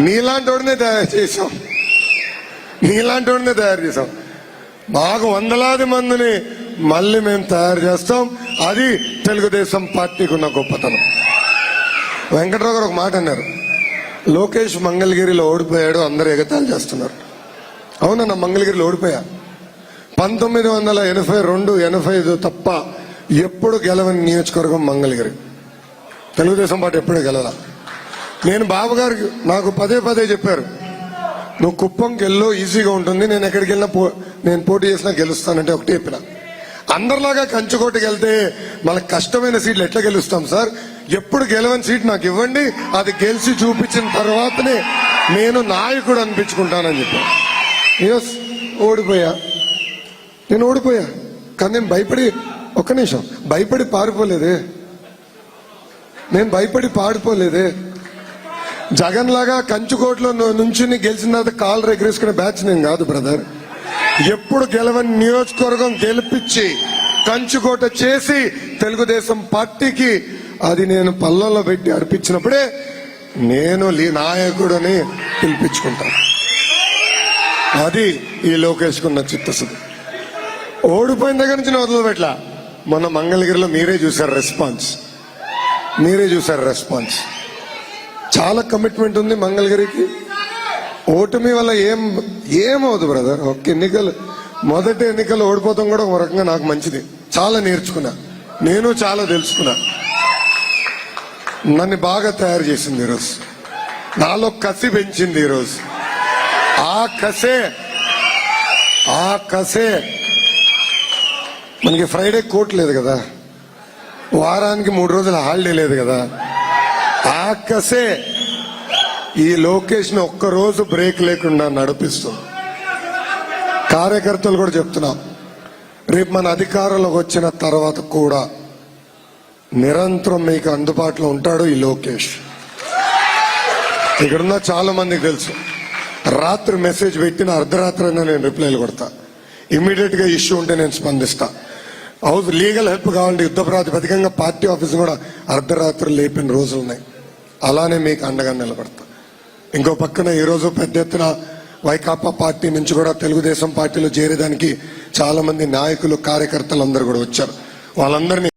నీలాంటి వాడినే తయారు చేసాం, నీలాంటి వాడినే తయారు చేసాం. మాకు వందలాది మందిని మళ్ళీ మేము తయారు చేస్తాం. అది తెలుగుదేశం పార్టీకి ఉన్న గొప్పతనం. వెంకట్రావు గారు ఒక మాట అన్నారు, లోకేష్ మంగళగిరిలో ఓడిపోయాడు, అందరూ ఎగతాళి చేస్తున్నారు. అవునన్నా, మంగళగిరిలో ఓడిపోయా. 1982, 85 తప్ప ఎప్పుడు గెలవని నియోజకవర్గం మంగళగిరి. తెలుగుదేశం పార్టీ ఎప్పుడు గెలవాల. నేను బాబు గారికి నాకు పదే పదే చెప్పారు, నువ్వు కుప్పంకి వెళ్ళు, ఈజీగా ఉంటుంది, నేను ఎక్కడికి వెళ్ళినా నేను పోటీ చేసినా గెలుస్తానంటే ఒకటి చెప్పిన. అందరిలాగా కంచుకోటకి వెళ్తే మనకు కష్టమైన సీట్లు ఎట్లా గెలుస్తాం సార్, ఎప్పుడు గెలవని సీట్ నాకు ఇవ్వండి, అది గెలిచి చూపించిన తర్వాతనే నేను నాయకుడు అనిపించుకుంటానని చెప్పాను. ఓడిపోయా, నేను ఓడిపోయా. కానీ నేను భయపడి, ఒక్క నిమిషం, భయపడి పారిపోలేదే. నేను భయపడి పాడిపోలేదే. జగన్ లాగా కంచుకోట్లో నుంచుని గెలిచిన తర్వాత కాళ్ళు ఎగరేసుకునే బ్యాచ్ నేను కాదు బ్రదర్. ఎప్పుడు గెలవని నియోజకవర్గం గెలిపించి కంచుకోట చేసి తెలుగుదేశం పార్టీకి అది నేను పళ్ళల్లో పెట్టి అర్పించినప్పుడే నేను నాయకుడని పిలిపించుకుంటాను. అది ఈ లోకేష్ కున్న చిత్తశుద్ధి. ఓడిపోయిన దగ్గర నుంచి వదలబెట్లా. మొన్న మంగళగిరిలో మీరే చూశారు రెస్పాన్స్. చాలా కమిట్మెంట్ ఉంది మంగళగిరికి. ఓటమి వల్ల ఏమవుదు బ్రదర్. ఒక్క ఎన్నికలు, మొదటి ఎన్నికలు ఓడిపోతాం కూడా ఒక రకంగా నాకు మంచిది. చాలా నేర్చుకున్నా, నేను చాలా తెలుసుకున్నా. నన్ను బాగా తయారు చేసింది ఈరోజు, నాలో కసి పెంచింది ఈరోజు. ఆ కసే మనకి ఫ్రైడే కోర్టు లేదు కదా, వారానికి 3 రోజుల హాలిడే లేదు కదా. ఆ కసే ఈ లోకేష్ ని ఒక్కరోజు బ్రేక్ లేకుండా నడిపిస్తుంది. కార్యకర్తలు కూడా చెప్తున్నాం, రేపు మన అధికారంలోకి వచ్చిన తర్వాత కూడా నిరంతరం మీకు అందుబాటులో ఉంటాడు ఈ లోకేష్. ఇక్కడున్న చాలా మందికి తెలుసు, రాత్రి మెసేజ్ పెట్టిన అర్ధరాత్రి అయినా నేను రిప్లైలు కొడతా. ఇమ్మీడియట్ గా ఇష్యూ ఉంటే నేను స్పందిస్తా. హౌస్ లీగల్ హెల్ప్ కావాలంటే యుద్ధ ప్రాతిపదికంగా పార్టీ ఆఫీస్ కూడా అర్ధరాత్రి లేపిన రోజులున్నాయి. అలానే మీకు అండగా నిలబడతా. ఇంకో పక్కన ఈరోజు పెద్ద ఎత్తున వైకాపా పార్టీ నుంచి కూడా తెలుగుదేశం పార్టీలో చేరేదానికి చాలా మంది నాయకులు, కార్యకర్తలు అందరూ కూడా వచ్చారు. వాళ్ళందరినీ